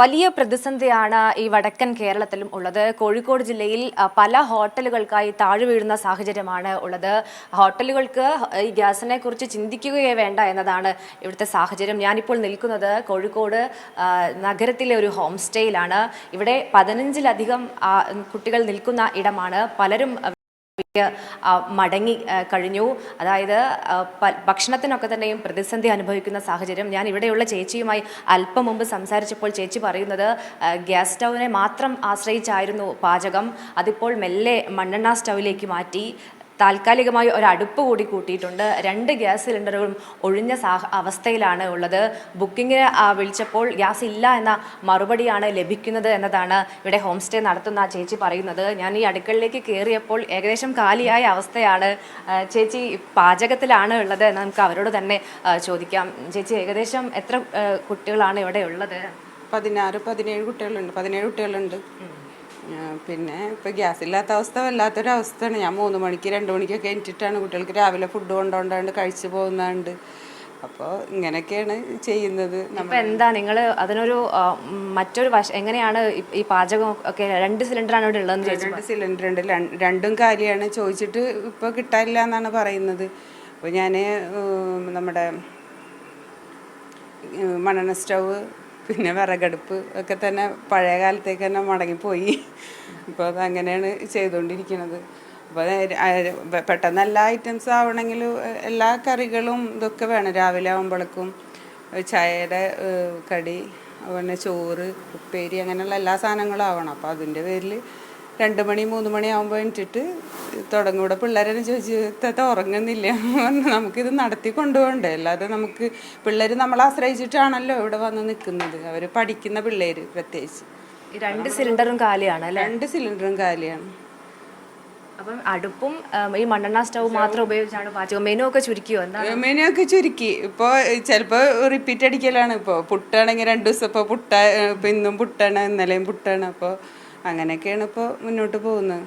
വലിയ പ്രതിസന്ധിയാണ് ഈ വടക്കൻ കേരളത്തിലും ഉള്ളത്. കോഴിക്കോട് ജില്ലയിൽ പല ഹോട്ടലുകൾക്കായി താഴ്വീഴുന്ന സാഹചര്യമാണ് ഉള്ളത്. ഹോട്ടലുകൾക്ക് ഈ ഗ്യാസിനെ കുറിച്ച് ചിന്തിക്കുകയേ വേണ്ട എന്നതാണ് ഇവിടുത്തെ സാഹചര്യം. ഞാനിപ്പോൾ നിൽക്കുന്നത് കോഴിക്കോട് നഗരത്തിലെ ഒരു ഹോം സ്റ്റേയിലാണ്. ഇവിടെ 15-ലധികം കുട്ടികൾ നിൽക്കുന്ന ഇടമാണ്. പലരും മടങ്ങി കഴിഞ്ഞു. അതായത് ഭക്ഷണത്തിനൊക്കെ തന്നെയും പ്രതിസന്ധി അനുഭവിക്കുന്ന സാഹചര്യം. ഞാൻ ഇവിടെയുള്ള ചേച്ചിയുമായി അല്പം മുമ്പ് സംസാരിച്ചപ്പോൾ ചേച്ചി പറയുന്നത് ഗ്യാസ് സ്റ്റൗവിനെ മാത്രം ആശ്രയിച്ചായിരുന്നു പാചകം. അതിപ്പോൾ മെല്ലെ മണ്ണെണ്ണ സ്റ്റൗവിലേക്ക് മാറ്റി. താൽക്കാലികമായി ഒരു അടുപ്പ് കൂടി കൂട്ടിയിട്ടുണ്ട്. 2 ഗ്യാസ് സിലിണ്ടറുകളും ഒഴിഞ്ഞ അവസ്ഥയിലാണ് ഉള്ളത്. ബുക്കിങ്ങിന് വിളിച്ചപ്പോൾ ഗ്യാസ് ഇല്ല എന്ന മറുപടിയാണ് ലഭിക്കുന്നത് എന്നതാണ് ഇവിടെ ഹോം സ്റ്റേ നടത്തുന്ന ചേച്ചി പറയുന്നത്. ഞാൻ ഈ അടുക്കളയിലേക്ക് കയറിയപ്പോൾ ഏകദേശം കാലിയായ അവസ്ഥയാണ്. ചേച്ചി പാചകത്തിലാണ് ഉള്ളത് എന്ന് നമുക്ക് അവരോട് തന്നെ ചോദിക്കാം. ചേച്ചി, ഏകദേശം എത്ര കുട്ടികളാണ് ഇവിടെ ഉള്ളത്? 17 കുട്ടികളുണ്ട്. പിന്നെ ഇപ്പോൾ ഗ്യാസ് ഇല്ലാത്ത അവസ്ഥ വല്ലാത്തൊരവസ്ഥയാണ്. ഞാൻ 3 മണിക്ക് 2 മണിക്കൊക്കെ എണീറ്റിട്ടാണ് കുട്ടികൾക്ക് രാവിലെ ഫുഡ് കൊണ്ടുപോകാണ്ട് കഴിച്ചു പോകുന്നുണ്ട്. അപ്പോൾ ഇങ്ങനെയൊക്കെയാണ് ചെയ്യുന്നത്. എന്താ നിങ്ങൾ അതിനൊരു മറ്റൊരു എങ്ങനെയാണ് ഈ പാചകം ഒക്കെ? 2 സിലിണ്ടറാണ് ഇവിടെ ഉള്ളതെന്ന് ചോദിച്ചു. 2 സിലിണ്ടർ ഉണ്ട്, രണ്ടും കാലിയാണ്. ചോദിച്ചിട്ട് ഇപ്പോൾ കിട്ടാനില്ല എന്നാണ് പറയുന്നത്. അപ്പോൾ ഞാൻ നമ്മുടെ മണ്ണെണ്ണ സ്റ്റൗവ് പിന്നെ വിറകടുപ്പ് ഒക്കെ തന്നെ പഴയ കാലത്തേക്ക് തന്നെ മടങ്ങിപ്പോയി. ഇപ്പോൾ അതങ്ങനെയാണ് ചെയ്തുകൊണ്ടിരിക്കുന്നത്. അപ്പോൾ പെട്ടെന്ന് എല്ലാ ഐറ്റംസ് ആവണമെങ്കിൽ എല്ലാ കറികളും ഇതൊക്കെ വേണം. രാവിലെ ആകുമ്പോഴേക്കും ചായയുടെ കടി, പിന്നെ ചോറ്, ഉപ്പേരി, അങ്ങനെയുള്ള എല്ലാ സാധനങ്ങളും ആവണം. അപ്പോൾ അതിൻ്റെ പേരിൽ 2 മണി 3 മണി ആകുമ്പോൾ എണീറ്റിട്ട് തുടങ്ങും. ഇവിടെ പിള്ളേരെന്നെ ചോദിച്ചു ഉറങ്ങുന്നില്ല. നമുക്കിത് നടത്തി കൊണ്ടുപോകണ്ടേ, അല്ലാതെ നമുക്ക് പിള്ളേർ നമ്മളെ ആശ്രയിച്ചിട്ടാണല്ലോ ഇവിടെ വന്ന് നിൽക്കുന്നത്. അവർ പഠിക്കുന്ന പിള്ളേർ പ്രത്യേകിച്ച്. 2 സിലിണ്ടറും കാലിയാണ് അല്ലേ? 2 സിലിണ്ടറും കാലിയാണ്. അപ്പം അടുപ്പും ഈ മണ്ണെണ്ണ സ്റ്റൗ മാത്രം ഉപയോഗിച്ചാണ് പാചകം. മെനു ഒക്കെ ചുരുക്കിയോ? എന്താ മെനു ഒക്കെ ചുരുക്കി. ഇപ്പോൾ ചിലപ്പോൾ റിപ്പീറ്റ് അടിക്കലാണ്. ഇപ്പോൾ പുട്ടാണെങ്കിൽ 2 ദിവസം ഇപ്പോൾ ഇപ്പോൾ ഇന്നും പുട്ടാണ്, ഇന്നലെയും പുട്ടാണ്. അപ്പോൾ അങ്ങനെയൊക്കെയാണ് ഇപ്പോൾ മുന്നോട്ട് പോകുന്നത്.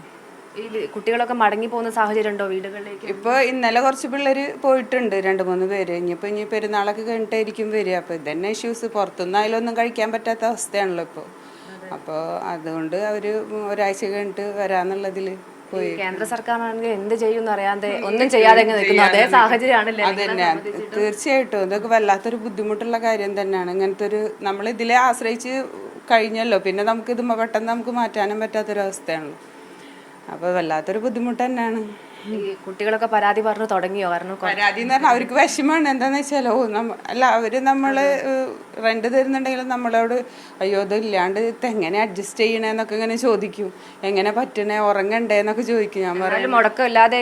ഈ കുട്ടികളൊക്കെ മടങ്ങി പോകുന്ന സാഹചര്യം ഉണ്ടോ വീടുകളിലേക്ക്? ഇപ്പോൾ ഇന്നലെ കുറച്ച് പിള്ളേർ പോയിട്ടുണ്ട്, 2-3 പേര്. ഇനി പെരുന്നാളൊക്കെ കഴിഞ്ഞിട്ടായിരിക്കും വരിക. അപ്പോൾ ഇതന്നെ ഇഷ്യൂസ്. പുറത്തുനിന്ന് അതിലൊന്നും കഴിക്കാൻ പറ്റാത്ത അവസ്ഥയാണല്ലോ ഇപ്പോൾ. അപ്പോൾ അതുകൊണ്ട് അവർ ഒരാഴ്ച കഴിഞ്ഞിട്ട് വരാന്നുള്ളതിൽ പോയി. കേന്ദ്ര സർക്കാരാണെങ്കിൽ എന്ത് ചെയ്യുമെന്ന് അറിയാതെ ഒന്നും ചെയ്യാതെ നിൽക്കുന്നു. അതേ സാഹചര്യമാണല്ലേ? അതന്നെ, തീർച്ചയായിട്ടും ഇതൊക്കെ വല്ലാത്തൊരു ബുദ്ധിമുട്ടുള്ള കാര്യം തന്നെയാണ്. ഇങ്ങനത്തെ ഒരു നമ്മൾ ഇതിലെ ആശ്രയിച്ച് കഴിഞ്ഞല്ലോ, പിന്നെ നമുക്കിത് പെട്ടെന്ന് നമുക്ക് മാറ്റാനും പറ്റാത്തൊരവസ്ഥയാണല്ലോ. അപ്പോൾ വല്ലാത്തൊരു ബുദ്ധിമുട്ട് തന്നെയാണ്. ഈ കുട്ടികളൊക്കെ പരാതി പറഞ്ഞു തുടങ്ങിയോ? കാരണം പരാതി എന്ന് പറഞ്ഞാൽ അവർക്ക് വിഷമമാണ്. എന്താണെന്ന് വെച്ചാൽ അല്ല, അവർ നമ്മൾ റെന്റ് തരുന്നുണ്ടെങ്കിലും നമ്മളോട് അയ്യോ ഇത് ഇല്ലാണ്ട് എങ്ങനെ അഡ്ജസ്റ്റ് ചെയ്യണേന്നൊക്കെ ഇങ്ങനെ ചോദിക്കും. എങ്ങനെ പറ്റണേ, ഉറങ്ങണ്ടേ എന്നൊക്കെ ചോദിക്കും. ഞാൻ പറയും മുടക്കമില്ലാതെ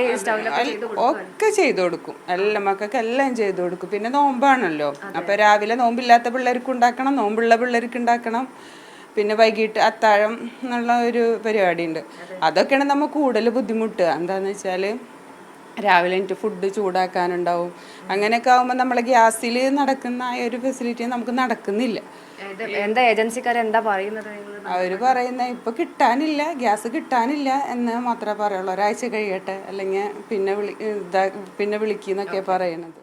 ഒക്കെ ചെയ്തു കൊടുക്കും. എല്ലാം മക്കൾക്ക് എല്ലാം ചെയ്തു കൊടുക്കും. പിന്നെ നോമ്പാണല്ലോ, അപ്പോൾ രാവിലെ നോമ്പില്ലാത്ത പിള്ളേർക്ക് ഉണ്ടാക്കണം, നോമ്പുള്ള പിള്ളേർക്ക് ഉണ്ടാക്കണം. പിന്നെ വൈകിട്ട് അത്താഴം എന്നുള്ള ഒരു പരിപാടി ഉണ്ട്. അതൊക്കെയാണ് നമ്മൾ കൂടുതൽ ബുദ്ധിമുട്ട്. എന്താണെന്ന് വെച്ചാൽ രാവിലെ എനിക്ക് ഫുഡ് ചൂടാക്കാനുണ്ടാവും. അങ്ങനെയൊക്കെ ആകുമ്പോൾ നമ്മളെ ഗ്യാസിൽ നടക്കുന്ന ആ ഒരു ഫെസിലിറ്റി നമുക്ക് നടക്കുന്നില്ല. എന്താ ഏജൻസിക്കാർ എന്താ പറയുന്നത്? അവർ പറയുന്നത് ഇപ്പോൾ കിട്ടാനില്ല, ഗ്യാസ് കിട്ടാനില്ല എന്ന് മാത്രമേ പറയുള്ളൂ. ഒരാഴ്ച കഴിയട്ടെ, അല്ലെങ്കിൽ പിന്നെ വിളിക്കുന്നൊക്കെ പറയുന്നത്.